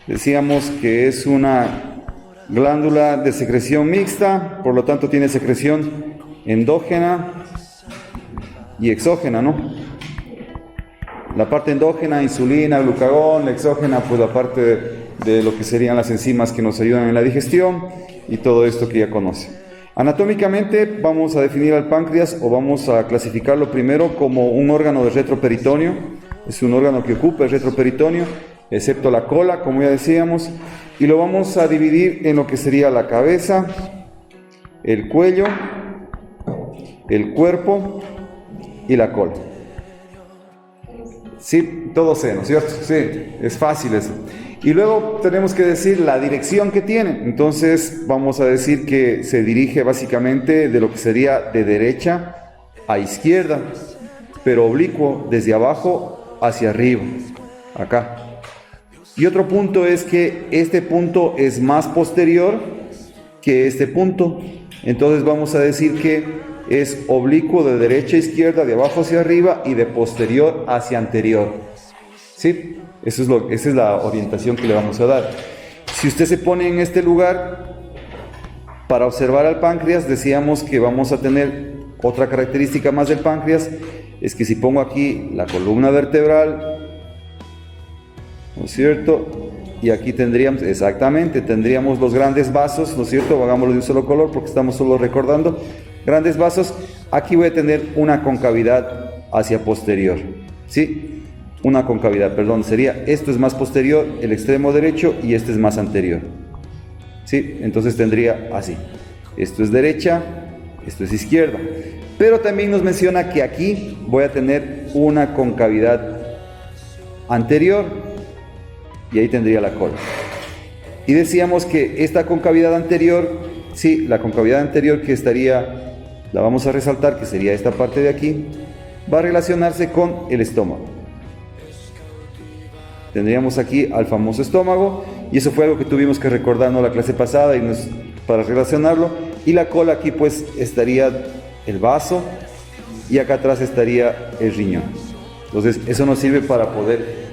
Decíamos que es una glándula de secreción mixta, por lo tanto tiene secreción endógena y exógena, ¿no? La parte endógena, insulina, glucagón; la exógena, pues la parte de lo que serían las enzimas que nos ayudan en la digestión y todo esto que ya conocen. Anatómicamente vamos a definir al páncreas, o vamos a clasificarlo primero como un órgano del retroperitoneo. Es un órgano que ocupa el retroperitoneo, excepto la cola, como ya decíamos, y lo vamos a dividir en lo que sería la cabeza, el cuello, el cuerpo y la cola. Sí, todo C, ¿no es cierto? Sí, es fácil eso. Y luego tenemos que decir la dirección que tiene. Entonces vamos a decir que se dirige básicamente de lo que sería de derecha a izquierda, pero oblicuo desde abajo hacia arriba, acá. Y otro punto es que este punto es más posterior que este punto. Entonces vamos a decir que es oblicuo de derecha a izquierda, de abajo hacia arriba y de posterior hacia anterior. ¿Sí? Esa es la orientación que le vamos a dar. Si usted se pone en este lugar para observar al páncreas, decíamos que vamos a tener otra característica más del páncreas, es que si pongo aquí la columna vertebral, ¿no es cierto? Y aquí tendríamos, exactamente, tendríamos los grandes vasos, ¿no es cierto? Hagámoslo de un solo color porque estamos solo recordando. Grandes vasos. Aquí voy a tener una concavidad hacia posterior, ¿sí? Una concavidad, perdón, sería, esto es más posterior, el extremo derecho, y este es más anterior, ¿sí? Entonces tendría así. Esto es derecha, esto es izquierda. Pero también nos menciona que aquí voy a tener una concavidad anterior, y ahí tendría la cola. Y decíamos que esta concavidad anterior, sí, la concavidad anterior que estaría, la vamos a resaltar, que sería esta parte de aquí, va a relacionarse con el estómago. Tendríamos aquí al famoso estómago, y eso fue algo que tuvimos que recordarnos la clase pasada para relacionarlo. Y la cola aquí pues estaría el vaso, y acá atrás estaría el riñón. Entonces eso nos sirve para poder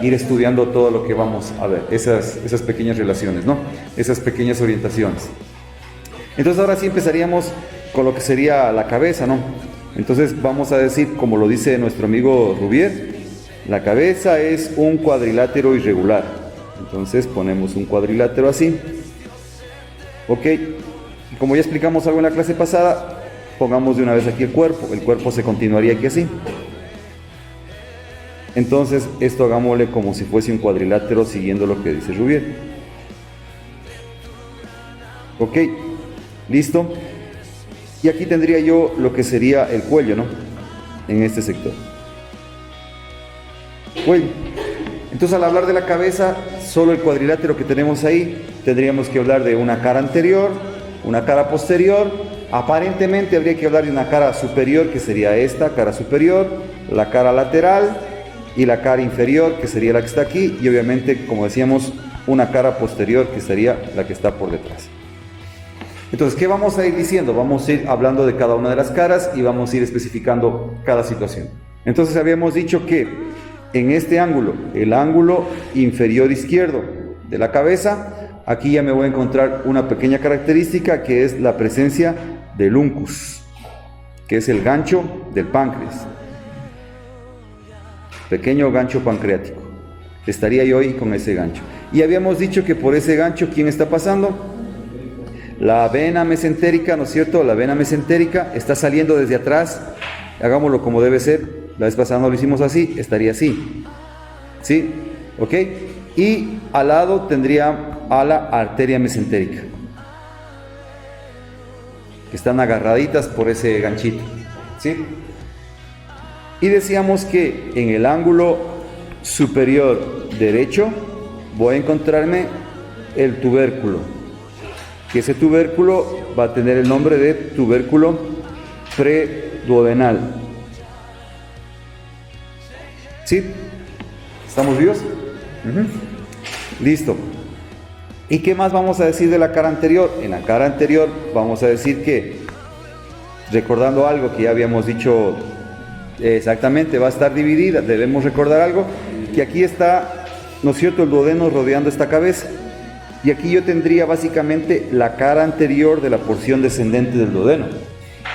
ir estudiando todo lo que vamos a ver, esas pequeñas relaciones, ¿no? Esas pequeñas orientaciones. Entonces ahora sí empezaríamos con lo que sería la cabeza, ¿no? Entonces vamos a decir, como lo dice nuestro amigo Rubier, la cabeza es un cuadrilátero irregular. Entonces ponemos un cuadrilátero así. Ok, como ya explicamos algo en la clase pasada, pongamos de una vez aquí el cuerpo. El cuerpo se continuaría aquí así. Entonces esto hagámosle como si fuese un cuadrilátero siguiendo lo que dice Rubier. Ok, listo. Y aquí tendría yo lo que sería el cuello, ¿no? En este sector. Cuello. Entonces al hablar de la cabeza, solo el cuadrilátero que tenemos ahí, tendríamos que hablar de una cara anterior, una cara posterior. Aparentemente habría que hablar de una cara superior, que sería esta, cara superior, la cara lateral y la cara inferior, que sería la que está aquí, y obviamente, como decíamos, una cara posterior, que sería la que está por detrás. Entonces, ¿qué vamos a ir diciendo? Vamos a ir hablando de cada una de las caras y vamos a ir especificando cada situación. Entonces, habíamos dicho que en este ángulo, el ángulo inferior izquierdo de la cabeza, aquí ya me voy a encontrar una pequeña característica, que es la presencia del uncus, que es el gancho del páncreas. Pequeño gancho pancreático. Estaría yo ahí con ese gancho. Y habíamos dicho que por ese gancho, ¿quién está pasando? La vena mesentérica, ¿no es cierto? La vena mesentérica está saliendo desde atrás. Hagámoslo como debe ser. La vez pasada no lo hicimos así, estaría así. ¿Sí? ¿Ok? Y al lado tendría a la arteria mesentérica, que están agarraditas por ese ganchito. ¿Sí? Y decíamos que en el ángulo superior derecho voy a encontrarme el tubérculo, que ese tubérculo va a tener el nombre de tubérculo preduodenal. ¿Sí? ¿Estamos vivos? Listo. ¿Y qué más vamos a decir de la cara anterior? En la cara anterior vamos a decir que, recordando algo que ya habíamos dicho, exactamente, va a estar dividida. Debemos recordar algo, que aquí está ¿no es cierto?, el duodeno rodeando esta cabeza. Y aquí yo tendría básicamente la cara anterior de la porción descendente del duodeno.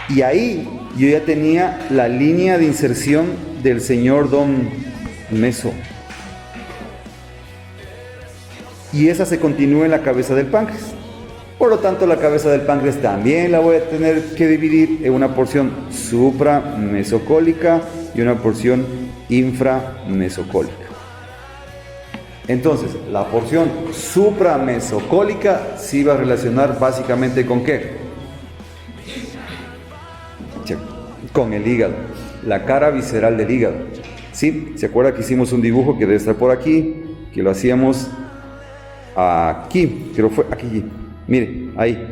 Y ahí yo ya tenía la línea de inserción del señor Don Meso. Y esa se continúa en la cabeza del páncreas. Por lo tanto, la cabeza del páncreas también la voy a tener que dividir en una porción supramesocólica y una porción inframesocólica. Entonces, la porción supramesocólica sí va a relacionar básicamente ¿con qué? Con el hígado, la cara visceral del hígado. ¿Sí? ¿Se acuerda que hicimos un dibujo que debe estar por aquí? Que lo hacíamos aquí, creo que fue aquí. Mire, ahí.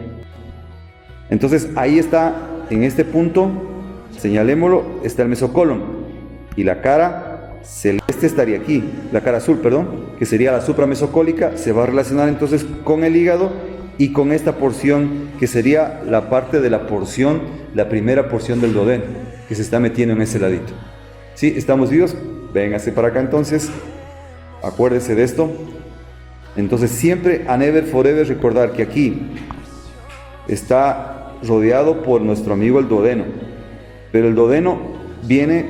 Entonces, ahí está, en este punto, señalémoslo, está el mesocolon. Y la cara celeste estaría aquí, la cara azul, perdón, que sería la supramesocólica, se va a relacionar entonces con el hígado y con esta porción que sería la parte de la porción, la primera porción del duodeno, que se está metiendo en ese ladito. ¿Sí? ¿Estamos vivos? Véngase para acá entonces, acuérdese de esto. Entonces siempre, a never forever, recordar que aquí está rodeado por nuestro amigo el duodeno, pero el duodeno viene,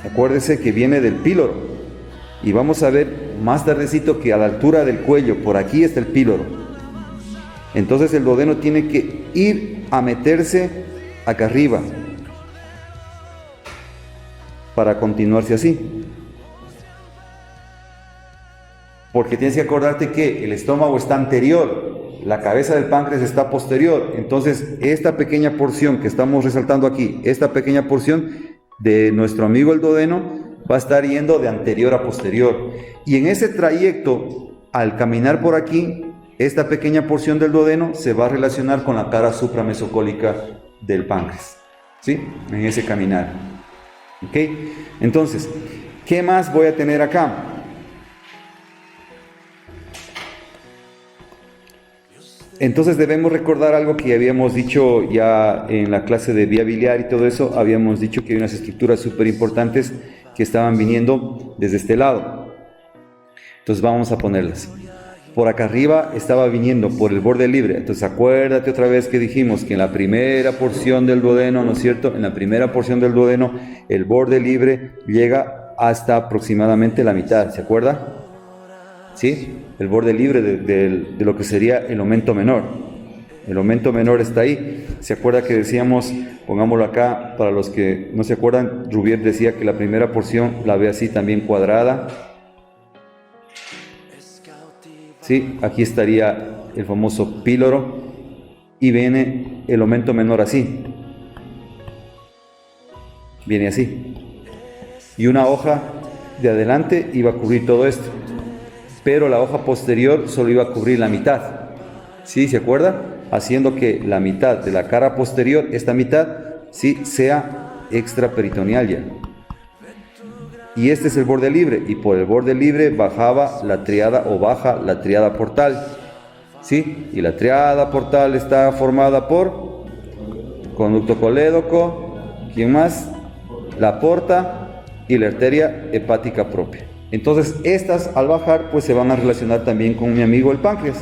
acuérdese que viene del píloro, y vamos a ver más tardecito que a la altura del cuello, por aquí está el píloro. Entonces el duodeno tiene que ir a meterse acá arriba para continuarse así. Porque tienes que acordarte que el estómago está anterior, la cabeza del páncreas está posterior. Entonces, esta pequeña porción que estamos resaltando aquí, esta pequeña porción de nuestro amigo el duodeno, va a estar yendo de anterior a posterior. Y en ese trayecto, al caminar por aquí, esta pequeña porción del duodeno se va a relacionar con la cara supramesocólica del páncreas. ¿Sí? En ese caminar. ¿Ok? Entonces, ¿qué más voy a tener acá? Entonces debemos recordar algo que habíamos dicho ya en la clase de vía biliar y todo eso. Habíamos dicho que hay unas estructuras súper importantes que estaban viniendo desde este lado. Entonces vamos a ponerlas. Por acá arriba estaba viniendo por el borde libre. Entonces acuérdate otra vez que dijimos que en la primera porción del duodeno, ¿no es cierto? En la primera porción del duodeno el borde libre llega hasta aproximadamente la mitad. ¿Se acuerda? ¿Sí? El borde libre de lo que sería el aumento menor. El aumento menor está ahí. ¿Se acuerda que decíamos, pongámoslo acá, para los que no se acuerdan, Rubier decía que la primera porción la ve así también cuadrada? ¿Sí? Aquí estaría el famoso píloro y viene el aumento menor así. Viene así. Y una hoja de adelante iba a cubrir todo esto. Pero la hoja posterior solo iba a cubrir la mitad. ¿Sí? ¿Se acuerda? Haciendo que la mitad de la cara posterior, esta mitad, ¿sí?, sea extraperitoneal ya. Y este es el borde libre, y por el borde libre bajaba la triada o baja la triada portal. ¿Sí? Y la triada portal está formada por conducto colédoco, ¿quién más? La porta y la arteria hepática propia. Entonces estas al bajar pues se van a relacionar también con mi amigo el páncreas.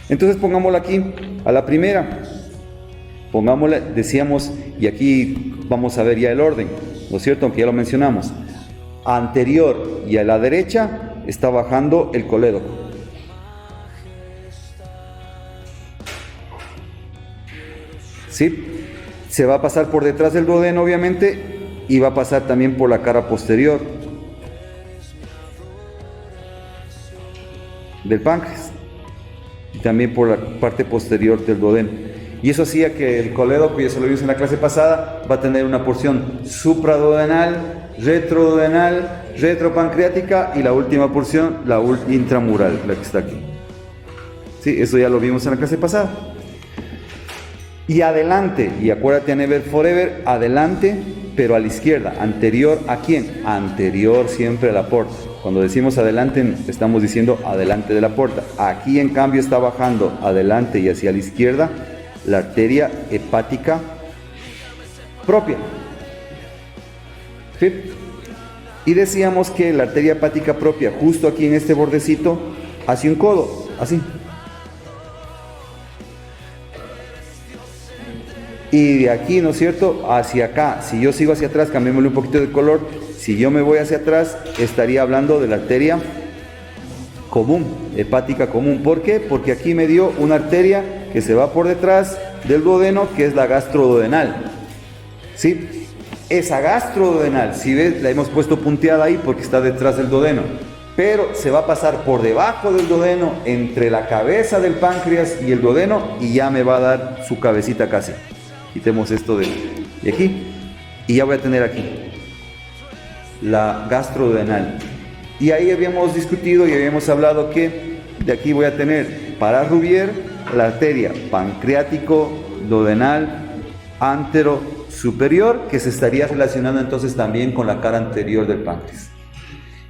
Entonces pongámosla aquí a la primera, pongámosla, decíamos, y aquí vamos a ver ya el orden, ¿no es cierto? Aunque ya lo mencionamos. Anterior y a la derecha está bajando el colédoco. ¿Sí? Se va a pasar por detrás del duodeno obviamente y va a pasar también por la cara posterior del páncreas y también por la parte posterior del duodeno, y eso hacía que el colédoco, ya se lo vimos en la clase pasada, va a tener una porción supraduodenal, retroduodenal, retropancreática y la última porción, la intramural, la que está aquí. Sí, eso ya lo vimos en la clase pasada. Y adelante, y acuérdate a never forever, adelante, pero a la izquierda. ¿Anterior a quién? Anterior siempre a la puerta. Cuando decimos adelante, estamos diciendo adelante de la puerta. Aquí, en cambio, está bajando adelante y hacia la izquierda la arteria hepática propia. ¿Sí? Y decíamos que la arteria hepática propia, justo aquí en este bordecito, hace un codo, así. Y de aquí, ¿no es cierto?, hacia acá. Si yo sigo hacia atrás, cambiémosle un poquito de color. Si yo me voy hacia atrás, estaría hablando de la arteria común, hepática común. ¿Por qué? Porque aquí me dio una arteria que se va por detrás del duodeno, que es la gastroduodenal. ¿Sí? Esa gastroduodenal, si ves, la hemos puesto punteada ahí porque está detrás del duodeno. Pero se va a pasar por debajo del duodeno, entre la cabeza del páncreas y el duodeno, y ya me va a dar su cabecita casi. Quitemos esto de aquí y ya voy a tener aquí la gastroduodenal. Y ahí habíamos discutido y habíamos hablado que de aquí voy a tener para Rubier la arteria pancreático-duodenal antero superior, que se estaría relacionando entonces también con la cara anterior del páncreas.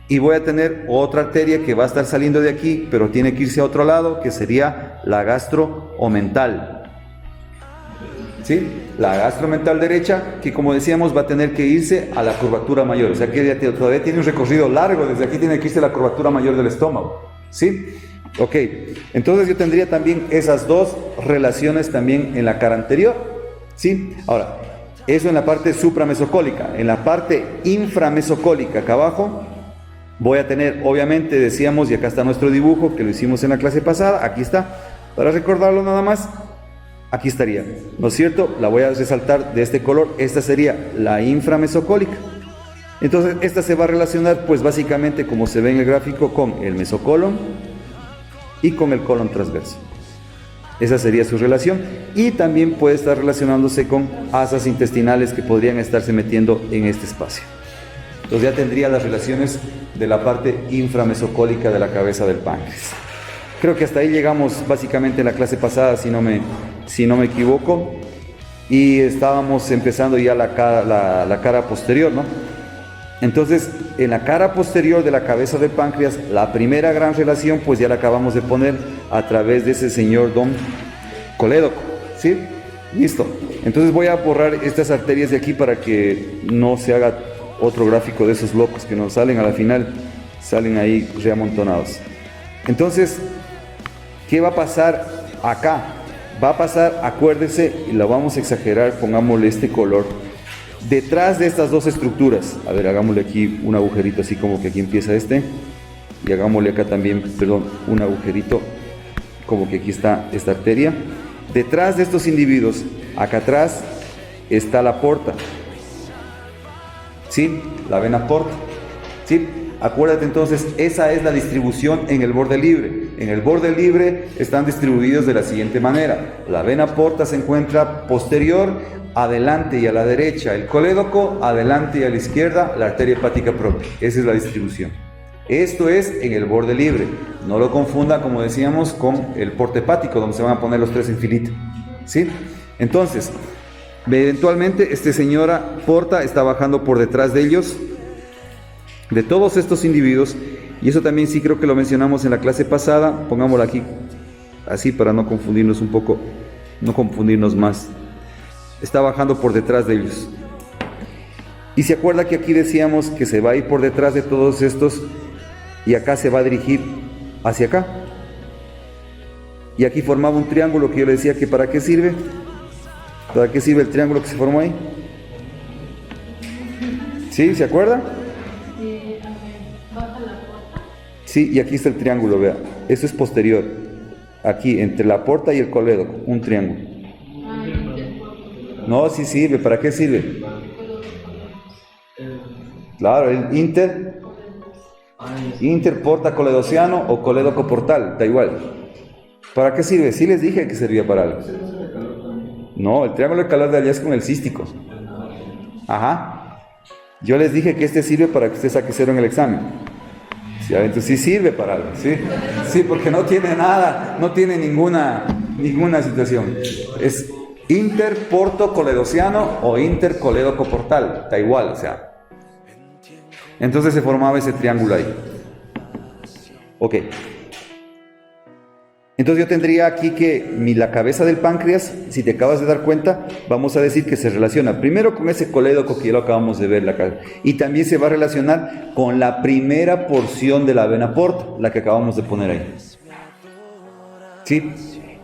Y voy a tener otra arteria que va a estar saliendo de aquí, pero tiene que irse a otro lado, que sería la gastroomental. ¿Sí? La gastromental derecha, que como decíamos va a tener que irse a la curvatura mayor, o sea que todavía tiene un recorrido largo, desde aquí tiene que irse a la curvatura mayor del estómago, ¿sí? Ok, entonces yo tendría también esas dos relaciones también en la cara anterior, ¿sí? Ahora, eso en la parte supramesocólica. En la parte inframesocólica, acá abajo, voy a tener, obviamente decíamos, y acá está nuestro dibujo, que lo hicimos en la clase pasada, aquí está, para recordarlo nada más. Aquí estaría, ¿no es cierto? La voy a resaltar de este color. Esta sería la inframesocólica. Entonces, esta se va a relacionar, pues básicamente, como se ve en el gráfico, con el mesocolon y con el colon transverso. Esa sería su relación. Y también puede estar relacionándose con asas intestinales que podrían estarse metiendo en este espacio. Entonces, ya tendría las relaciones de la parte inframesocólica de la cabeza del páncreas. Creo que hasta ahí llegamos básicamente en la clase pasada, si no me equivoco, y estábamos empezando ya la cara posterior, ¿no? Entonces, en la cara posterior de la cabeza del páncreas, la primera gran relación, pues ya la acabamos de poner a través de ese señor don Colédoco, ¿sí? Listo. Entonces voy a borrar estas arterias de aquí para que no se haga otro gráfico de esos locos que nos salen a la final, salen ahí reamontonados. Entonces, ¿qué va a pasar acá? Va a pasar, acuérdese, y lo vamos a exagerar, pongámosle este color, detrás de estas dos estructuras. A ver, hagámosle aquí un agujerito así como que aquí empieza este, y hagámosle acá también, perdón, un agujerito como que aquí está esta arteria. Detrás de estos individuos, acá atrás, está la porta, ¿sí? La vena porta, ¿sí? Acuérdate entonces, esa es la distribución en el borde libre. En el borde libre están distribuidos de la siguiente manera. La vena porta se encuentra posterior, adelante y a la derecha el colédoco, adelante y a la izquierda la arteria hepática propia. Esa es la distribución. Esto es en el borde libre. No lo confunda, como decíamos, con el porte hepático, donde se van a poner los tres en filita, ¿sí? Entonces, eventualmente este señora porta está bajando por detrás de ellos, de todos estos individuos, y eso también sí creo que lo mencionamos en la clase pasada. Pongámoslo aquí así para no confundirnos un poco, no confundirnos más. Está bajando por detrás de ellos, y se acuerda que aquí decíamos que se va a ir por detrás de todos estos y acá se va a dirigir hacia acá, y aquí formaba un triángulo que yo le decía que ¿para qué sirve? ¿Para qué sirve el triángulo que se formó ahí? ¿Sí? ¿Se acuerda? Sí, y aquí está el triángulo, vea. Eso es posterior. Aquí, entre la porta y el colédoco, un triángulo. No, sí sirve. ¿Para qué sirve? Claro, el interporta coledociano o colédoco portal, da igual. ¿Para qué sirve? Sí les dije que servía para algo. No, el triángulo de calor de allá es con el cístico. Ajá. Yo les dije que este sirve para que usted saque cero en el examen. ¿Sí? Entonces sí sirve para algo, ¿sí? Sí, porque no tiene nada, no tiene ninguna situación. Es interporto coledociano o intercolédoco portal, da igual, o sea. Entonces se formaba ese triángulo ahí. Ok. Entonces yo tendría aquí que la cabeza del páncreas, si te acabas de dar cuenta, vamos a decir que se relaciona primero con ese colédoco que ya lo acabamos de ver, y también se va a relacionar con la primera porción de la vena porta, la que acabamos de poner ahí. ¿Sí?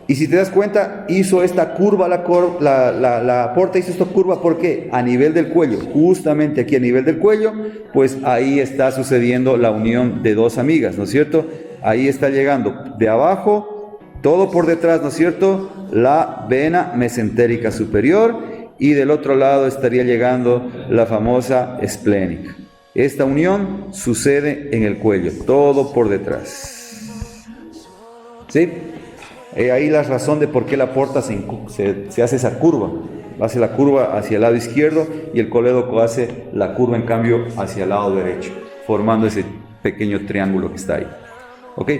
Y si te das cuenta, hizo esta curva, la porta hizo esta curva, ¿por qué? A nivel del cuello, justamente aquí a nivel del cuello, pues ahí está sucediendo la unión de dos amigas, ¿no es cierto? Ahí está llegando de abajo, todo por detrás, ¿no es cierto?, la vena mesentérica superior, y del otro lado estaría llegando la famosa esplénica. Esta unión sucede en el cuello, todo por detrás. ¿Sí? Ahí la razón de por qué la porta se hace esa curva. Hace la curva hacia el lado izquierdo y el colédoco hace la curva en cambio hacia el lado derecho, formando ese pequeño triángulo que está ahí. ¿Ok?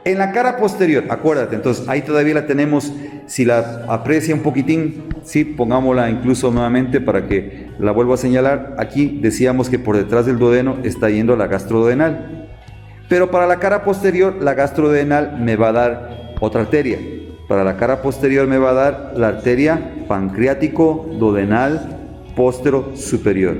En la cara posterior, acuérdate, entonces ahí todavía la tenemos, si la aprecia un poquitín, sí, pongámosla incluso nuevamente para que la vuelva a señalar. Aquí decíamos que por detrás del duodeno está yendo la gastroduodenal. Pero para la cara posterior, la gastroduodenal me va a dar otra arteria. Para la cara posterior me va a dar la arteria pancreático-duodenal póstero superior.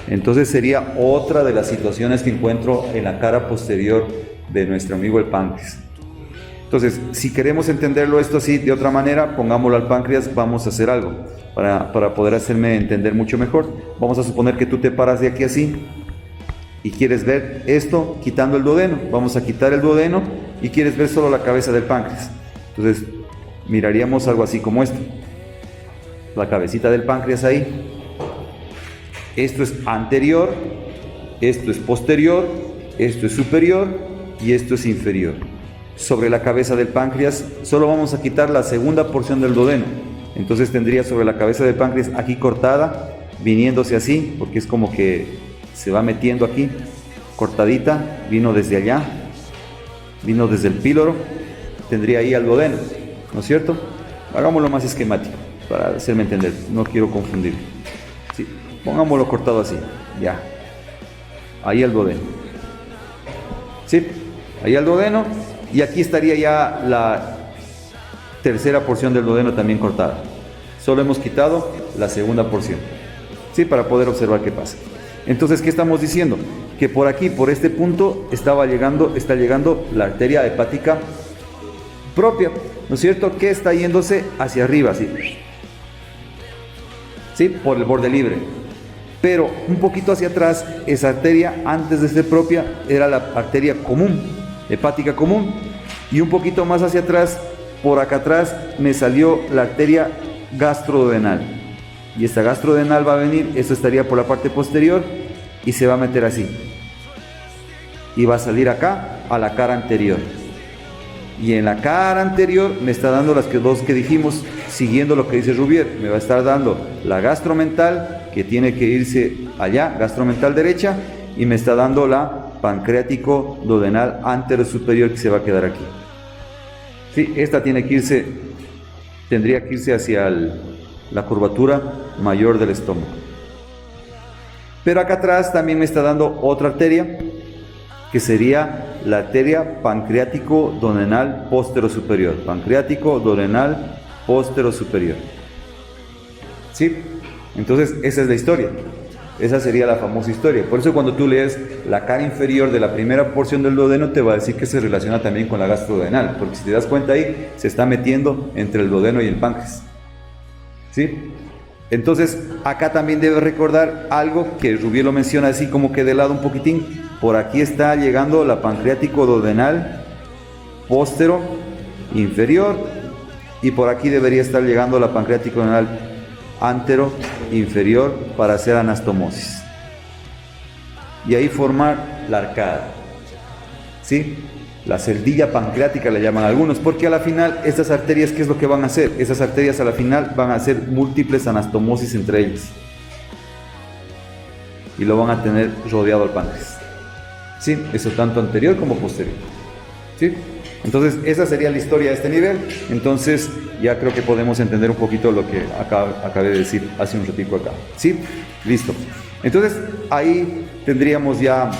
Entonces sería otra de las situaciones que encuentro en la cara posterior de nuestro amigo el páncreas. Entonces, si queremos entenderlo esto así de otra manera, pongámoslo al páncreas, vamos a hacer algo para poder hacerme entender mucho mejor. Vamos a suponer que tú te paras de aquí así y quieres ver esto quitando el duodeno. Vamos a quitar el duodeno y quieres ver solo la cabeza del páncreas. Entonces, miraríamos algo así como esto. La cabecita del páncreas ahí. Esto es anterior, esto es posterior, esto es superior y esto es inferior. Sobre la cabeza del páncreas solo vamos a quitar la segunda porción del duodeno. Entonces tendría sobre la cabeza del páncreas aquí cortada, viniéndose así, porque es como que se va metiendo aquí, cortadita, vino desde allá, vino desde el píloro, tendría ahí al duodeno, ¿no es cierto? Hagámoslo más esquemático para hacerme entender, no quiero confundir. Sí, pongámoslo cortado así, ya. Ahí el duodeno. ¿Sí? Ahí el duodeno. Y aquí estaría ya la tercera porción del duodeno también cortada. Solo hemos quitado la segunda porción. ¿Sí? Para poder observar qué pasa. Entonces, ¿qué estamos diciendo? Que por aquí, por este punto, está llegando la arteria hepática propia. ¿No es cierto? Que está yéndose hacia arriba, así. ¿Sí? Por el borde libre. Pero un poquito hacia atrás, esa arteria, antes de ser propia, era la arteria común, hepática común. Y un poquito más hacia atrás, por acá atrás, me salió la arteria gastroduodenal. Y esta gastroduodenal va a venir, esto estaría por la parte posterior, y se va a meter así. Y va a salir acá, a la cara anterior. Y en la cara anterior me está dando las dos que dijimos, siguiendo lo que dice Rubier. Me va a estar dando la gastromental, que tiene que irse allá, gastromental derecha, y me está dando la pancreático duodenal antero superior, que se va a quedar aquí. Sí, esta tendría que irse hacia la curvatura mayor del estómago. Pero acá atrás también me está dando otra arteria, que sería la arteria pancreático duodenal póstero superior. Pancreático duodenal póstero superior. ¿Sí? Entonces, esa es la historia. Esa sería la famosa historia. Por eso cuando tú lees la cara inferior de la primera porción del duodeno, te va a decir que se relaciona también con la gastroduodenal, porque si te das cuenta ahí, se está metiendo entre el duodeno y el páncreas. ¿Sí? Entonces, acá también debes recordar algo que Rubier lo menciona así como que de lado un poquitín. Por aquí está llegando la pancreático duodenal póstero inferior, y por aquí debería estar llegando la pancreático duodenal antero inferior para hacer anastomosis. Y ahí formar la arcada. ¿Sí? La celdilla pancreática le llaman algunos, porque a la final estas arterias, ¿qué es lo que van a hacer? Esas arterias a la final van a hacer múltiples anastomosis entre ellas. Y lo van a tener rodeado al páncreas. ¿Sí? Eso tanto anterior como posterior. ¿Sí? Entonces, esa sería la historia de este nivel. Entonces, ya creo que podemos entender un poquito lo que acabé de decir hace un ratito acá. ¿Sí? Listo. Entonces, ahí tendríamos ya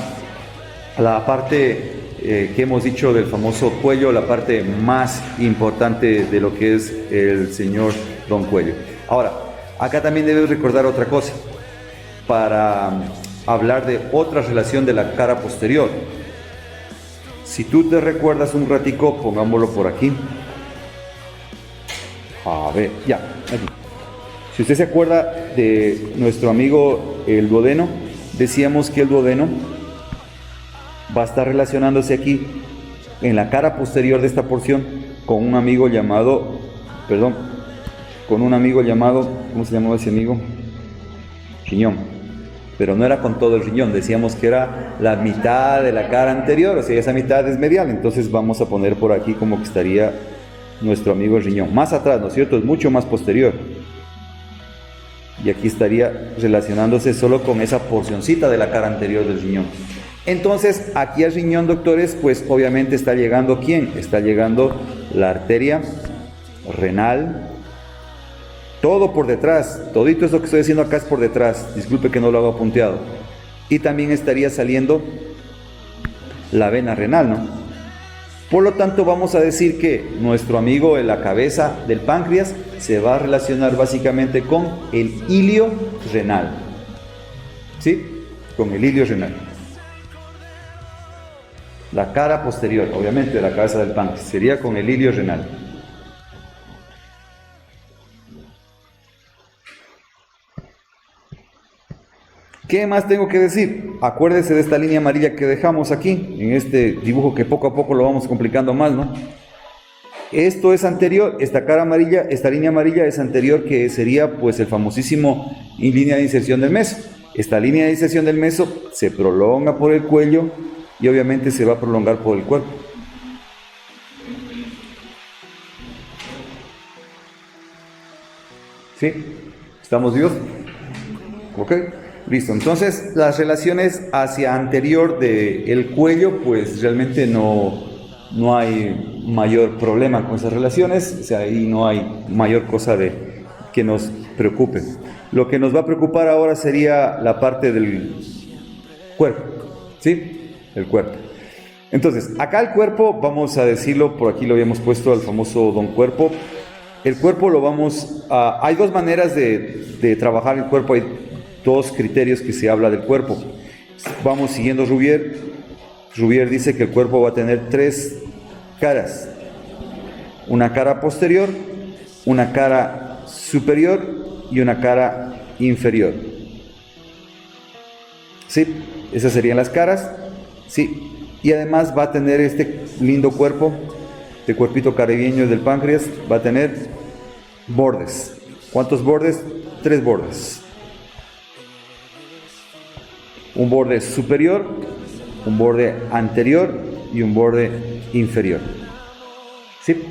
la parte que hemos dicho del famoso cuello, la parte más importante de lo que es el señor Don Cuello. Ahora, acá también debes recordar otra cosa, para hablar de otra relación de la cara posterior. Si tú te recuerdas un ratico, pongámoslo por aquí. A ver, ya, aquí. Si usted se acuerda de nuestro amigo el duodeno, decíamos que el duodeno va a estar relacionándose aquí en la cara posterior de esta porción con un amigo llamado, ¿cómo se llamaba ese amigo? Riñón. Pero no era con todo el riñón, decíamos que era la mitad de la cara anterior, o sea, esa mitad es medial, entonces vamos a poner por aquí como que estaría nuestro amigo el riñón. Más atrás, ¿no es cierto? Es mucho más posterior. Y aquí estaría relacionándose solo con esa porcioncita de la cara anterior del riñón. Entonces, aquí al riñón, doctores, pues obviamente está llegando ¿quién? Está llegando la arteria renal. Todo por detrás, todito esto que estoy diciendo acá es por detrás, disculpe que no lo haga punteado. Y también estaría saliendo la vena renal, ¿no? Por lo tanto, vamos a decir que nuestro amigo en la cabeza del páncreas se va a relacionar básicamente con el ilio renal. ¿Sí? Con el ilio renal. La cara posterior, obviamente, de la cabeza del páncreas, sería con el ilio renal. ¿Qué más tengo que decir? Acuérdese de esta línea amarilla que dejamos aquí, en este dibujo que poco a poco lo vamos complicando más, ¿no? Esto es anterior, esta cara amarilla, esta línea amarilla es anterior, que sería pues el famosísimo línea de inserción del meso. Esta línea de inserción del meso se prolonga por el cuello y obviamente se va a prolongar por el cuerpo. ¿Sí? ¿Estamos vivos? ¿Ok? Listo, entonces las relaciones hacia anterior del cuello, pues realmente no hay mayor problema con esas relaciones, o sea, ahí no hay mayor cosa que nos preocupe. Lo que nos va a preocupar ahora sería la parte del cuerpo, ¿sí? El cuerpo. Entonces, acá el cuerpo, vamos a decirlo, por aquí lo habíamos puesto al famoso don cuerpo. El cuerpo lo vamos a... Hay dos maneras de trabajar el cuerpo, hay dos criterios que se habla del cuerpo. Vamos siguiendo Rubier. Rubier dice que el cuerpo va a tener tres caras: una cara posterior, una cara superior y una cara inferior. ¿Sí? Esas serían las caras. Sí. Y además va a tener este lindo cuerpo, este cuerpito caribeño del páncreas, va a tener bordes. ¿Cuántos bordes? 3 bordes. Un borde superior, un borde anterior y un borde inferior. ¿Sí?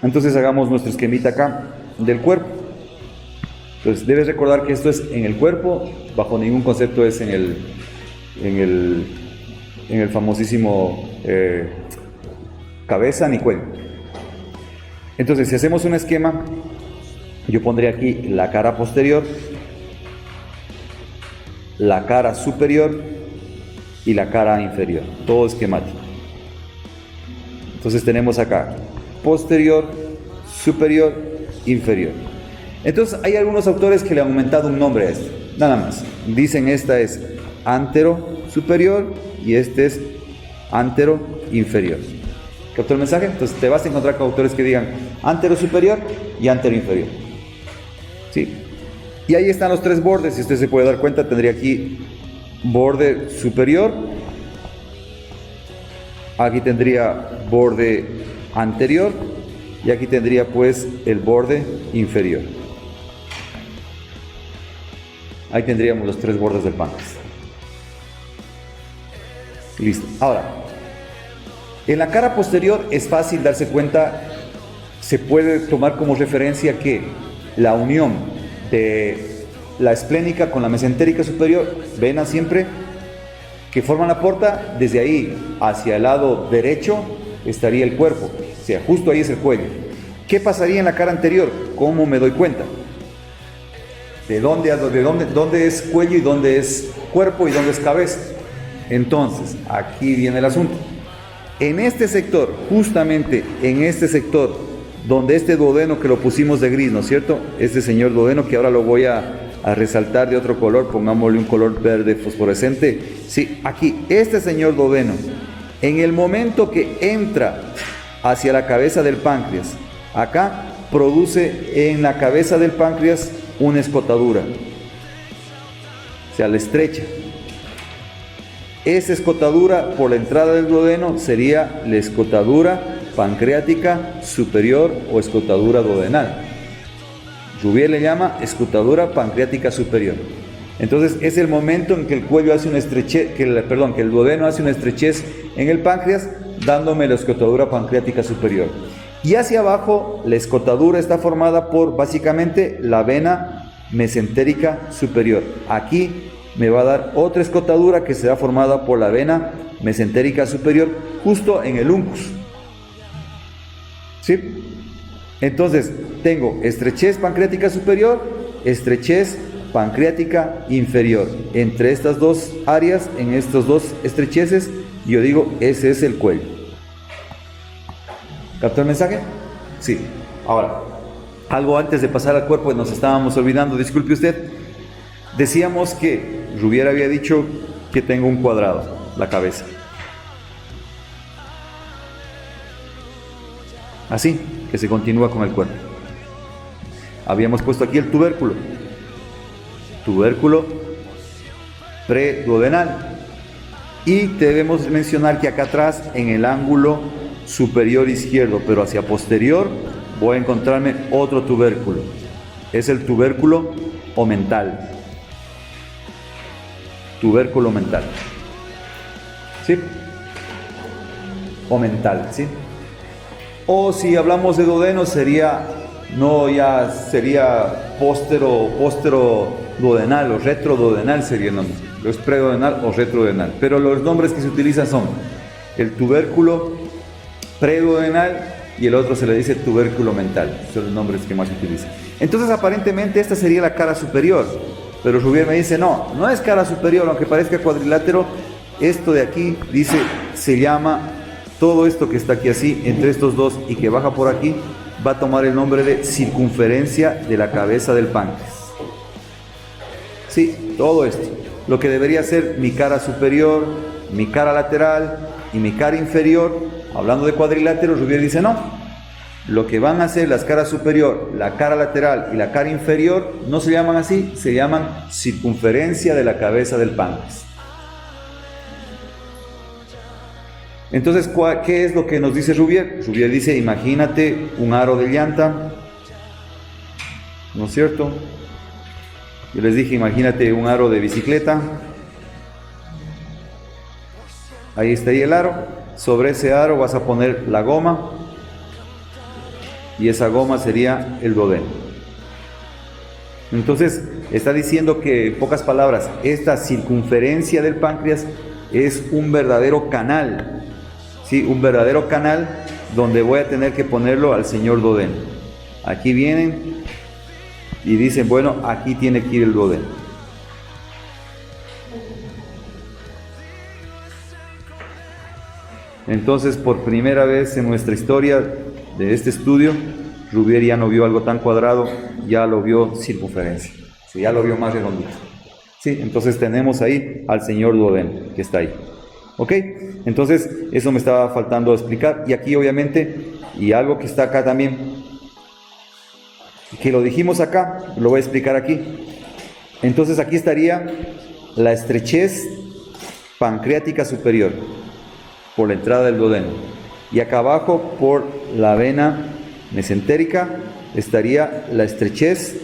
Entonces hagamos nuestro esquemita acá del cuerpo. Entonces debes recordar que esto es en el cuerpo, bajo ningún concepto es en el famosísimo cabeza ni cuello. Entonces, si hacemos un esquema, yo pondría aquí la cara posterior, la cara superior y la cara inferior, todo esquemático. Entonces tenemos acá posterior, superior, inferior. Entonces hay algunos autores que le han aumentado un nombre a esto, nada más. Dicen esta es antero superior y este es antero inferior. ¿Captó el mensaje? Entonces te vas a encontrar con autores que digan antero superior y antero inferior. ¿Sí? Y ahí están los 3 bordes. Si usted se puede dar cuenta, tendría aquí borde superior, aquí tendría borde anterior y aquí tendría pues el borde inferior. Ahí tendríamos los 3 bordes del páncreas. Listo. Ahora, en la cara posterior es fácil darse cuenta, se puede tomar como referencia que la unión de la esplénica con la mesentérica superior, vena siempre, que forman la porta, desde ahí hacia el lado derecho estaría el cuerpo, o sea, justo ahí es el cuello. ¿Qué pasaría en la cara anterior? ¿Cómo me doy cuenta? ¿De dónde es cuello y dónde es cuerpo y dónde es cabeza? Entonces, aquí viene el asunto. En este sector, justamente en este sector, donde este duodeno que lo pusimos de gris, ¿no es cierto? Este señor duodeno, que ahora lo voy a resaltar de otro color, pongámosle un color verde fosforescente. Sí, aquí, este señor duodeno, en el momento que entra hacia la cabeza del páncreas, acá produce en la cabeza del páncreas una escotadura, o sea, la estrecha. Esa escotadura por la entrada del duodeno sería la escotadura pancreática superior o escotadura duodenal. Rouvier le llama escotadura pancreática superior. Entonces es el momento en que el cuello hace una estrechez, que el duodeno hace una estrechez en el páncreas, dándome la escotadura pancreática superior. Y hacia abajo la escotadura está formada por básicamente la vena mesentérica superior. Aquí me va a dar otra escotadura que será formada por la vena mesentérica superior, justo en el uncus. ¿Sí? Entonces tengo estrechez pancreática superior, estrechez pancreática inferior. Entre estas dos áreas, en estos dos estrecheces, yo digo, ese es el cuello. ¿Captó el mensaje? Sí. Ahora, algo antes de pasar al cuerpo, nos estábamos olvidando, disculpe usted. Decíamos que Rouvier había dicho que tengo un cuadrado, la cabeza. Así que se continúa con el cuerpo. Habíamos puesto aquí el tubérculo. Tubérculo preduodenal. Y debemos mencionar que acá atrás, en el ángulo superior izquierdo, pero hacia posterior, voy a encontrarme otro tubérculo. Es el tubérculo omental. Tubérculo mental. ¿Sí? Omental, ¿sí? O si hablamos de duodeno sería, no ya sería póstero duodenal o retroduodenal sería el nombre. Lo es preduodenal o retroduodenal. Pero los nombres que se utilizan son el tubérculo preduodenal y el otro se le dice tubérculo mental. Son los nombres que más se utilizan. Entonces aparentemente esta sería la cara superior. Pero Rouvier me dice, no es cara superior, aunque parezca cuadrilátero. Esto de aquí, dice, se llama, todo esto que está aquí así, entre estos dos y que baja por aquí, va a tomar el nombre de circunferencia de la cabeza del páncreas. Sí, todo esto. Lo que debería ser mi cara superior, mi cara lateral y mi cara inferior. Hablando de cuadrilátero, Rouvier dice, no. Lo que van a hacer las caras superior, la cara lateral y la cara inferior no se llaman así, se llaman circunferencia de la cabeza del páncreas. Entonces, ¿qué es lo que nos dice Rouvier? Rouvier dice, imagínate un aro de llanta, ¿no es cierto? Yo les dije, imagínate un aro de bicicleta. Ahí estaría el aro. Sobre ese aro vas a poner la goma. Y esa goma sería el duodeno. Entonces, está diciendo que, en pocas palabras, esta circunferencia del páncreas es un verdadero canal. ¿Sí? Un verdadero canal donde voy a tener que ponerlo al señor duodeno. Aquí vienen y dicen, bueno, aquí tiene que ir el duodeno. Entonces, por primera vez en nuestra historia de este estudio, Rouvier ya no vio algo tan cuadrado, ya lo vio circunferencia, sí, ya lo vio más redondito. Sí, entonces tenemos ahí al señor duodeno, que está ahí. ¿Ok? Entonces, eso me estaba faltando explicar. Y aquí, obviamente, y algo que está acá también, que lo dijimos acá, lo voy a explicar aquí. Entonces, aquí estaría la estrechez pancreática superior, por la entrada del duodeno. Y acá abajo, por la vena mesentérica, estaría la estrechez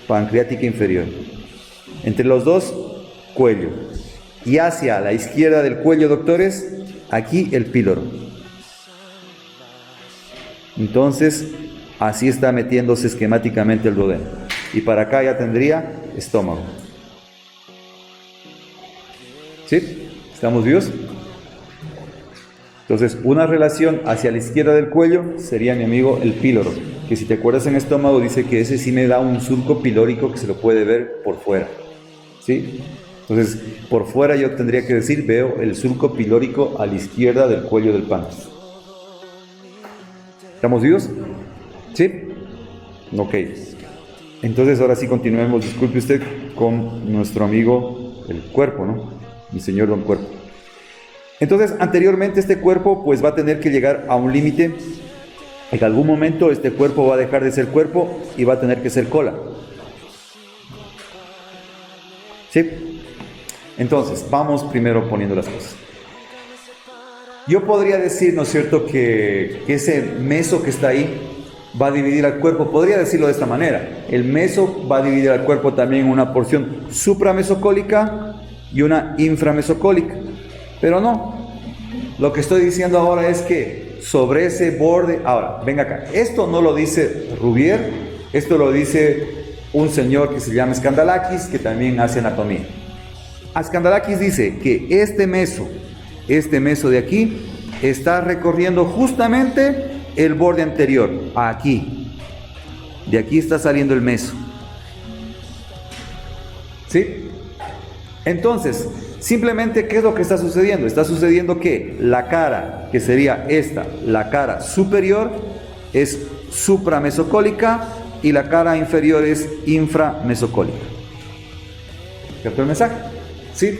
pancreática inferior. Entre los dos, cuello. Y hacia la izquierda del cuello, doctores, aquí el píloro. Entonces, así está metiéndose esquemáticamente el duodeno. Y para acá ya tendría estómago. ¿Sí? ¿Estamos vivos? Entonces, una relación hacia la izquierda del cuello sería, mi amigo, el píloro, que si te acuerdas en estómago dice que ese sí me da un surco pilórico que se lo puede ver por fuera, ¿sí? Entonces, por fuera yo tendría que decir, veo el surco pilórico a la izquierda del cuello del páncreas. ¿Estamos vivos? ¿Sí? Ok. Entonces, ahora sí continuemos, disculpe usted, con nuestro amigo el cuerpo, ¿no? Mi señor don cuerpo. Entonces, anteriormente este cuerpo pues va a tener que llegar a un límite. En algún momento este cuerpo va a dejar de ser cuerpo y va a tener que ser cola. ¿Sí? Entonces, vamos primero poniendo las cosas. Yo podría decir, ¿no es cierto?, que ese meso que está ahí va a dividir al cuerpo. Podría decirlo de esta manera. El meso va a dividir al cuerpo también en una porción supramesocólica y una inframesocólica. Pero no. Lo que estoy diciendo ahora es que sobre ese borde... Ahora, venga acá. Esto no lo dice Rubier. Esto lo dice un señor que se llama Skandalakis, que también hace anatomía. Skandalakis dice que este meso de aquí está recorriendo justamente el borde anterior, aquí. De aquí está saliendo el meso. ¿Sí? Entonces, simplemente, ¿qué es lo que está sucediendo? Está sucediendo que la cara, que sería esta, la cara superior, es supramesocólica y la cara inferior es inframesocólica. ¿Captó el mensaje? ¿Sí?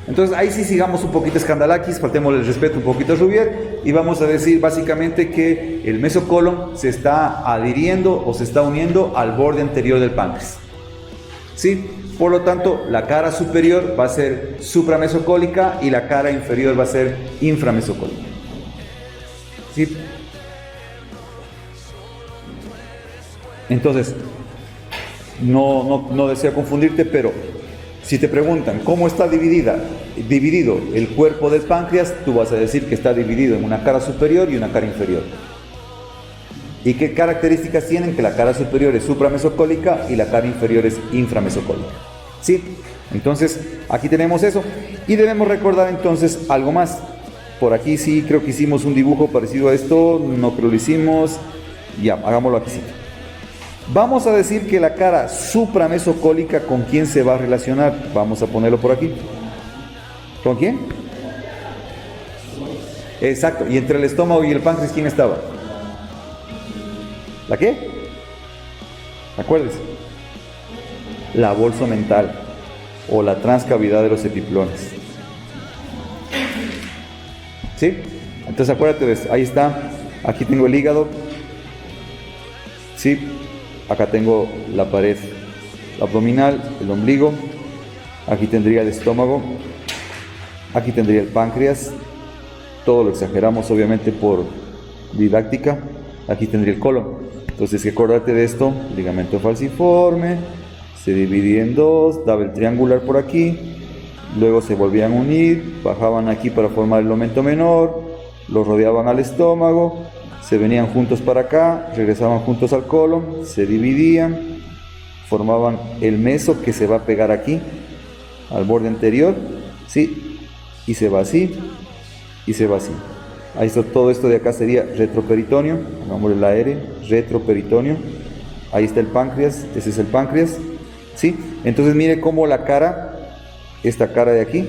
Entonces ahí sí sigamos un poquito Skandalakis, faltemos el respeto un poquito a Rubier y vamos a decir básicamente que el mesocolon se está adhiriendo o se está uniendo al borde anterior del páncreas. ¿Sí? Por lo tanto, la cara superior va a ser supramesocólica y la cara inferior va a ser inframesocólica. ¿Sí? Entonces, no deseo confundirte, pero si te preguntan cómo está dividido el cuerpo del páncreas, tú vas a decir que está dividido en una cara superior y una cara inferior. ¿Y qué características tienen? Que la cara superior es supramesocólica y la cara inferior es inframesocólica. ¿Sí? Entonces, aquí tenemos eso. Y debemos recordar entonces algo más. Por aquí sí creo que hicimos un dibujo parecido a esto, no creo que lo hicimos. Ya, hagámoslo aquí sí. Vamos a decir que la cara supramesocólica, ¿con quién se va a relacionar? Vamos a ponerlo por aquí. ¿Con quién? Exacto. Y entre el estómago y el páncreas, ¿quién estaba? ¿La qué? Acuérdense. La bolsa mental o la transcavidad de los epiplones. ¿Sí? Entonces acuérdate de esto. Ahí está. Aquí tengo el hígado. ¿Sí? Acá tengo la pared abdominal, el ombligo. Aquí tendría el estómago. Aquí tendría el páncreas. Todo lo exageramos obviamente por didáctica. Aquí tendría el colon. Entonces, acuérdate de esto. Ligamento falciforme. Se dividía en dos. Daba el triangular por aquí. Luego se volvían a unir. Bajaban aquí para formar el omen menor. Lo rodeaban al estómago. Se venían juntos para acá, regresaban juntos al colon, se dividían, formaban el meso que se va a pegar aquí, al borde anterior, ¿sí? Y se va así, y se va así. Ahí está, todo esto de acá sería retroperitoneo, pongámosle la R, retroperitoneo. Ahí está el páncreas, ese es el páncreas, ¿sí? Entonces mire cómo la cara, esta cara de aquí,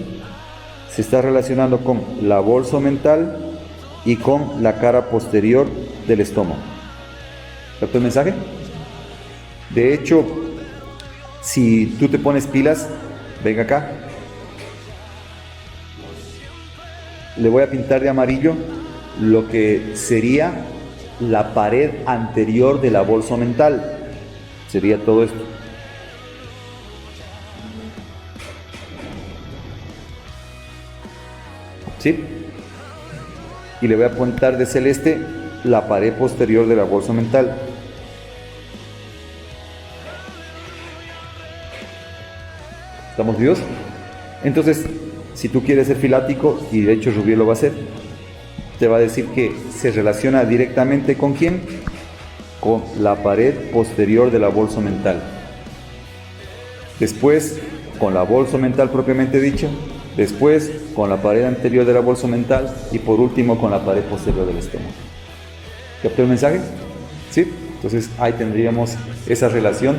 se está relacionando con la bolsa mental y con la cara posterior del estómago. ¿Captó el mensaje? De hecho, si tú te pones pilas, venga acá. Le voy a pintar de amarillo lo que sería la pared anterior de la bolsa mental. Sería todo esto. ¿Sí? Y le voy a pintar de celeste la pared posterior de la bolsa mental. ¿Estamos vivos? Entonces, si tú quieres ser filático, y de hecho Rubier lo va a hacer, te va a decir que se relaciona directamente ¿con quién? Con la pared posterior de la bolsa mental. Después, con la bolsa mental propiamente dicha. Después con la pared anterior de la bolsa mental y por último con la pared posterior del estómago. ¿Captó el mensaje? ¿Sí? Entonces ahí tendríamos esa relación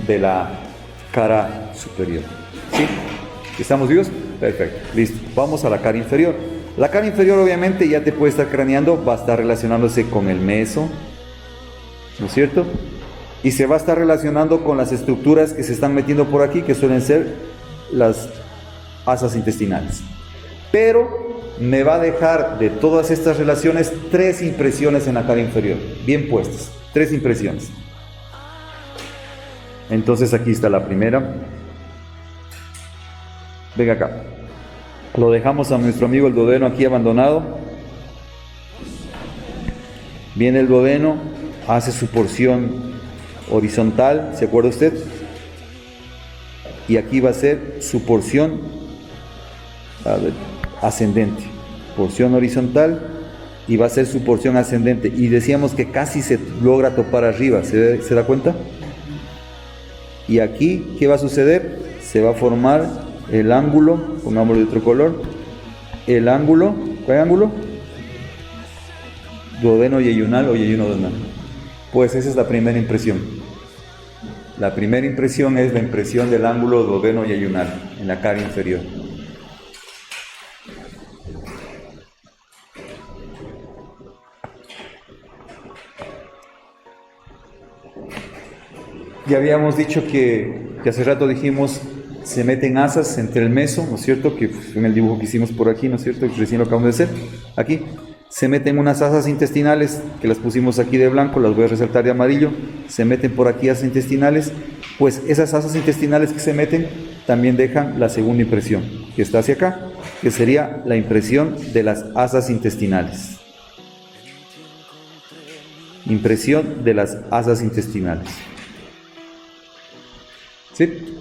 de la cara superior. ¿Sí? ¿Estamos vivos? Perfecto, listo. Vamos a la cara inferior. La cara inferior obviamente ya te puede estar craneando, va a estar relacionándose con el meso, ¿no es cierto? Y se va a estar relacionando con las estructuras que se están metiendo por aquí, que suelen ser las asas intestinales. Pero me va a dejar de todas estas relaciones 3 impresiones en la cara inferior, bien puestas, 3 impresiones. Entonces aquí está la primera. Venga acá. Lo dejamos a nuestro amigo el duodeno aquí abandonado. Viene el duodeno, hace su porción horizontal, ¿se acuerda usted? Y aquí va a ser su porción ascendente. Porción horizontal y va a ser su porción ascendente. Y decíamos que casi se logra topar arriba, ¿se da cuenta? Y aquí, ¿qué va a suceder? Se va a formar el ángulo, pongámoslo de otro color, el ángulo, ¿cuál ángulo? Duodeno yeyunal o yeyunodenal. Pues esa es la primera impresión. La primera impresión es la impresión del ángulo duodeno yeyunal en la cara inferior. Ya habíamos dicho que hace rato dijimos, se meten asas entre el meso, ¿no es cierto? Que en el dibujo que hicimos por aquí, ¿no es cierto? Que recién lo acabamos de hacer. Aquí se meten unas asas intestinales, que las pusimos aquí de blanco, las voy a resaltar de amarillo. Se meten por aquí asas intestinales. Pues esas asas intestinales que se meten también dejan la segunda impresión, que está hacia acá, que sería la impresión de las asas intestinales. Impresión de las asas intestinales. ¿Sí?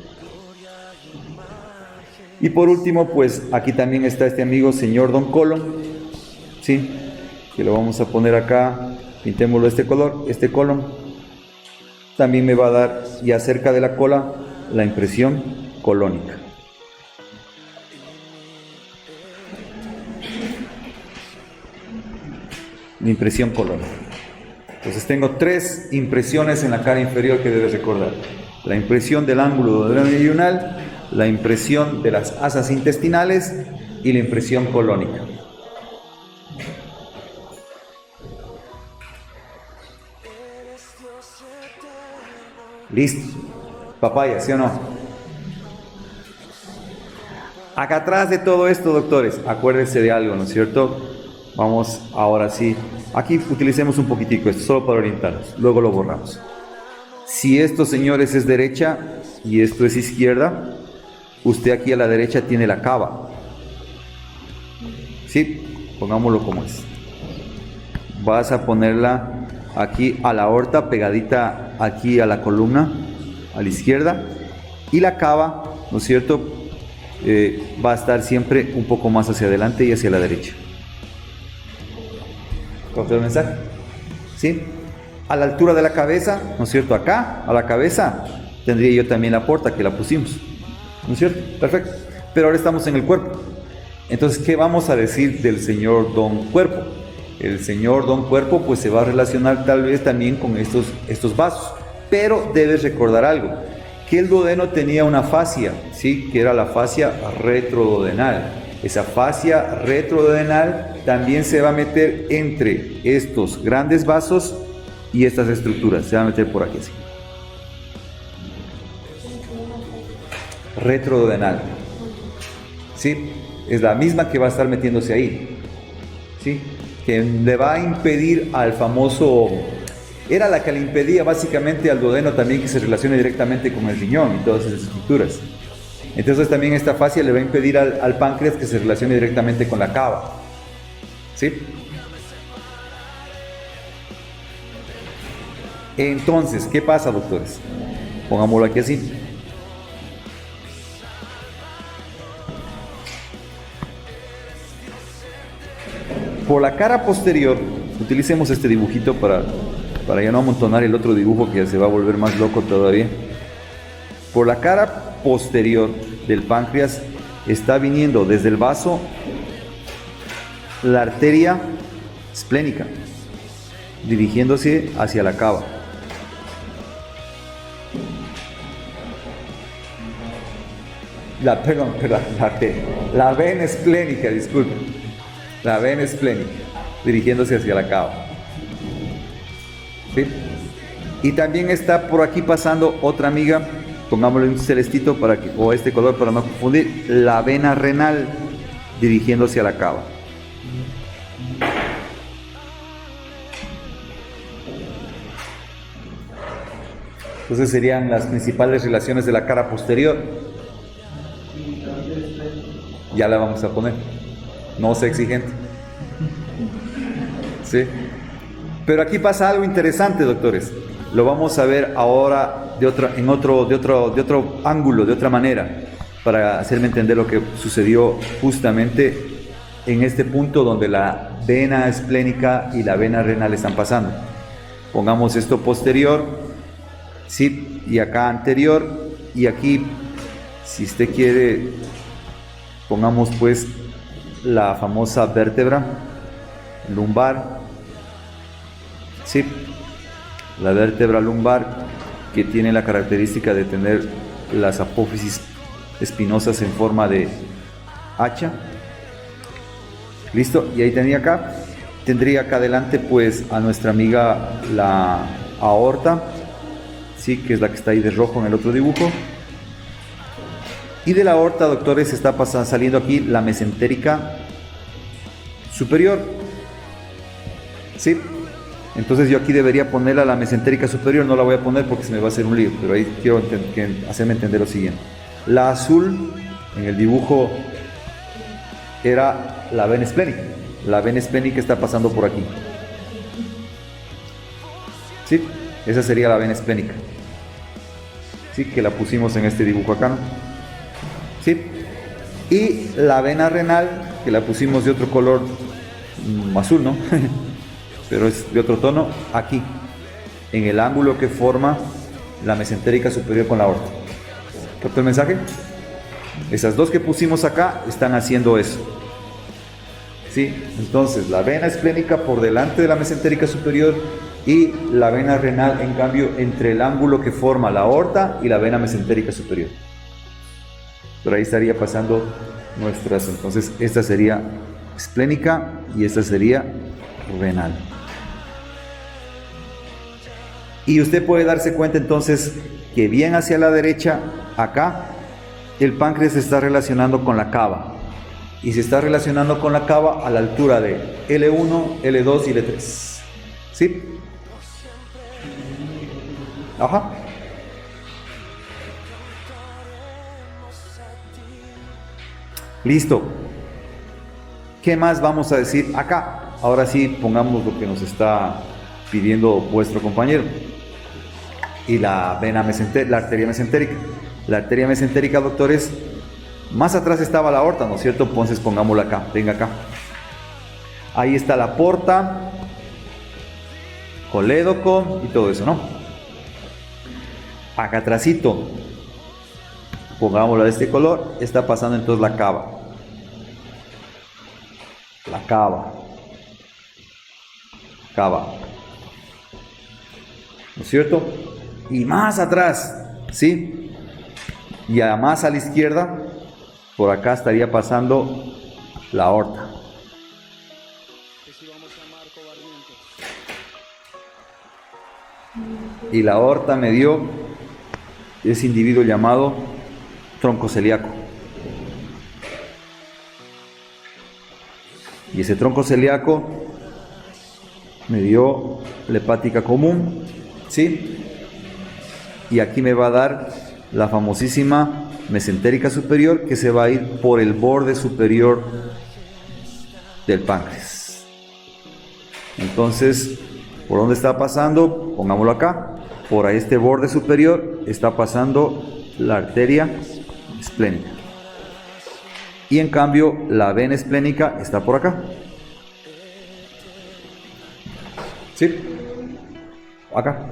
Y por último, pues aquí también está este amigo señor Don Colon, ¿sí? Que lo vamos a poner acá, pintémoslo de este color, este colon. También me va a dar, ya cerca de la cola, la impresión colónica. La impresión colónica. Entonces tengo 3 impresiones en la cara inferior que debes recordar. La impresión del ángulo duodeno yeyunal, la impresión de las asas intestinales y la impresión colónica. Listo. Papaya, ¿sí o no? Acá atrás de todo esto, doctores, acuérdense de algo, ¿no es cierto? Vamos ahora sí. Aquí utilicemos un poquitico esto, solo para orientarnos. Luego lo borramos. Si esto, señores, es derecha y esto es izquierda, usted aquí a la derecha tiene la cava. ¿Sí? Pongámoslo como es. Vas a ponerla aquí a la aorta, pegadita aquí a la columna, a la izquierda. Y la cava, ¿no es cierto? Va a estar siempre un poco más hacia adelante y hacia la derecha. ¿Captó el mensaje? ¿Sí? A la altura de la cabeza, ¿no es cierto? Acá, a la cabeza, tendría yo también la porta que la pusimos, ¿no es cierto? Perfecto. Pero ahora estamos en el cuerpo. Entonces, ¿qué vamos a decir del señor Don Cuerpo? El señor Don Cuerpo pues se va a relacionar tal vez también con estos vasos. Pero debes recordar algo, que el duodeno tenía una fascia, ¿sí? Que era la fascia retroduodenal. Esa fascia retroduodenal también se va a meter entre estos grandes vasos y estas estructuras, se va a meter por aquí así. Retroduodenal, ¿sí? Es la misma que va a estar metiéndose ahí, ¿sí? Que le va a impedir al famoso, era la que le impedía básicamente al duodeno también que se relacione directamente con el riñón y todas esas estructuras. Entonces también esta fascia le va a impedir al páncreas que se relacione directamente con la cava, ¿sí? Entonces, ¿qué pasa, doctores? Pongámoslo aquí así. Por la cara posterior, utilicemos este dibujito para ya no amontonar el otro dibujo que se va a volver más loco todavía. Por la cara posterior del páncreas está viniendo desde el vaso la arteria esplénica, dirigiéndose hacia la cava. Perdón, la vena esplénica, disculpe. La vena esplénica, dirigiéndose hacia la cava. ¿Sí? Y también está por aquí pasando otra amiga, pongámosle un celestito o este color para no confundir, la vena renal, dirigiéndose a la cava. Entonces serían las principales relaciones de la cara posterior. Ya la vamos a poner. No sea exigente. ¿Sí? Pero aquí pasa algo interesante, doctores. Lo vamos a ver ahora de otro ángulo, de otra manera, para hacerme entender lo que sucedió justamente en este punto donde la vena esplénica y la vena renal están pasando. Pongamos esto posterior, ¿sí? Y acá anterior, y aquí, si usted quiere, pongamos pues la famosa vértebra lumbar, ¿sí? La vértebra lumbar, que tiene la característica de tener las apófisis espinosas en forma de hacha. ¿Listo? Y ahí tendría acá adelante pues a nuestra amiga la aorta, ¿sí? Que es la que está ahí de rojo en el otro dibujo. Y de la aorta, doctores, está saliendo aquí la mesentérica superior, ¿sí? Entonces yo aquí debería ponerla la mesentérica superior, no la voy a poner porque se me va a hacer un lío, pero ahí quiero hacerme entender lo siguiente. La azul en el dibujo era la vena esplénica. La vena esplénica está pasando por aquí, ¿sí? Esa sería la vena esplénica, ¿sí? Que la pusimos en este dibujo acá, ¿no? ¿Sí? Y la vena renal, que la pusimos de otro color, azul, ¿no? Pero es de otro tono, aquí, en el ángulo que forma la mesentérica superior con la aorta. ¿Captó el mensaje? Esas dos que pusimos acá están haciendo eso, ¿sí? Entonces, la vena esplénica por delante de la mesentérica superior y la vena renal, en cambio, entre el ángulo que forma la aorta y la vena mesentérica superior. Por ahí estaría pasando nuestras, entonces, esta sería esplénica y esta sería renal. Y usted puede darse cuenta entonces que bien hacia la derecha, acá, el páncreas se está relacionando con la cava. Y se está relacionando con la cava a la altura de L1, L2 y L3. ¿Sí? Ajá. Listo. ¿Qué más vamos a decir acá? Ahora sí, pongamos lo que nos está pidiendo vuestro compañero. Y la vena mesentérica, la arteria mesentérica. La arteria mesentérica, doctores, más atrás estaba la aorta, ¿no es cierto? Entonces pongámosla acá, venga acá. Ahí está la porta, colédoco y todo eso, ¿no? Acá atrásito, pongámoslo de este color, está pasando entonces la cava. La cava. Cava. ¿No es cierto? Y más atrás, ¿sí? Y más a la izquierda, por acá estaría pasando la aorta. Y la aorta me dio ese individuo llamado tronco celíaco. Y ese tronco celíaco me dio la hepática común, ¿sí? Y aquí me va a dar la famosísima mesentérica superior, que se va a ir por el borde superior del páncreas. Entonces, ¿por dónde está pasando? Pongámoslo acá. Por este borde superior está pasando la arteria esplénica. Y en cambio, la vena esplénica está por acá. ¿Sí? Acá.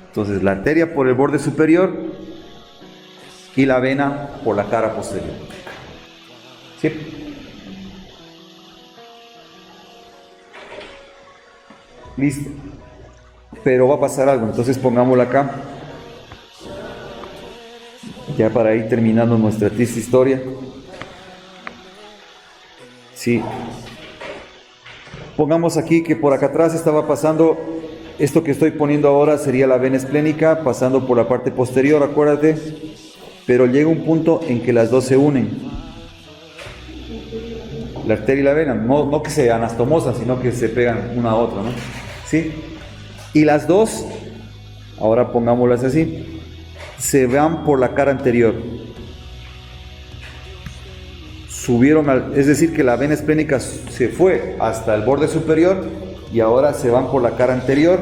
Entonces, la arteria por el borde superior y la vena por la cara posterior. ¿Sí? Listo. Pero va a pasar algo, entonces pongámoslo acá. Ya para ir terminando nuestra triste historia. Sí. Pongamos aquí que por acá atrás estaba pasando, esto que estoy poniendo ahora sería la vena esplénica, pasando por la parte posterior, acuérdate, pero llega un punto en que las dos se unen, la arteria y la vena, no que se anastomosan, sino que se pegan una a otra, ¿no? ¿Sí? Y las dos, ahora pongámoslas así, se van por la cara anterior. Es decir, que la vena esplénica se fue hasta el borde superior y ahora se van por la cara anterior.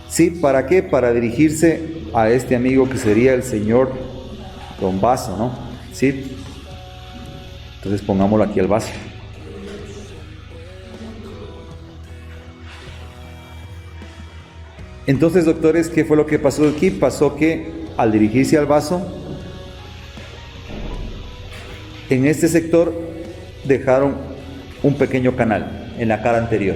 ¿Sí? ¿Para qué? Para dirigirse a este amigo que sería el señor Don Vaso, ¿no? ¿Sí? Entonces pongámoslo aquí al vaso. Entonces, doctores, ¿qué fue lo que pasó aquí? Pasó que al dirigirse al vaso, en este sector dejaron un pequeño canal en la cara anterior.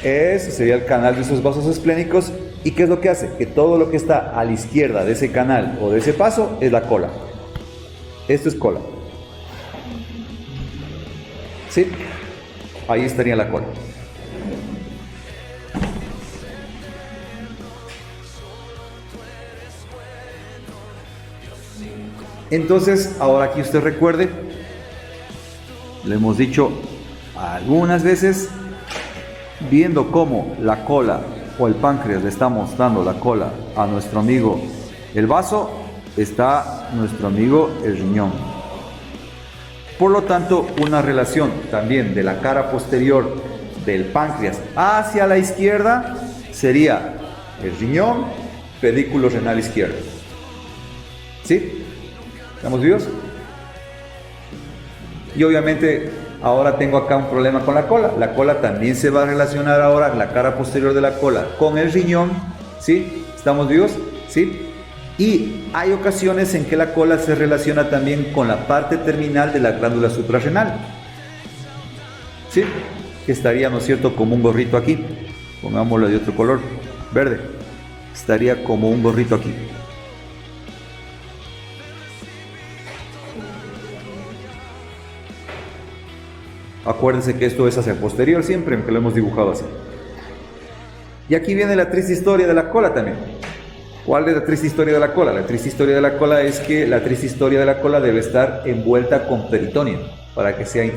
Ese sería el canal de esos vasos esplénicos. ¿Y qué es lo que hace? Que todo lo que está a la izquierda de ese canal o de ese paso es la cola. Esto es cola. ¿Sí? Ahí estaría la cola. Entonces, ahora aquí usted recuerde, le hemos dicho algunas veces, viendo cómo la cola o el páncreas le estamos dando la cola a nuestro amigo el vaso, está nuestro amigo el riñón. Por lo tanto, una relación también de la cara posterior del páncreas hacia la izquierda sería el riñón, pedículo renal izquierdo. ¿Sí? ¿Estamos vivos? Y obviamente ahora tengo acá un problema con la cola. La cola también se va a relacionar ahora, la cara posterior de la cola, con el riñón. ¿Sí? ¿Estamos vivos? ¿Sí? Y hay ocasiones en que la cola se relaciona también con la parte terminal de la glándula suprarrenal. ¿Sí? Que estaría, ¿no es cierto?, como un gorrito aquí. Pongámoslo de otro color, verde. Estaría como un gorrito aquí. Acuérdense que esto es hacia el posterior siempre, aunque lo hemos dibujado así. Y aquí viene la triste historia de la cola también. ¿Cuál es la triste historia de la cola? La triste historia de la cola es que la triste historia de la cola debe estar envuelta con peritoneo para que sea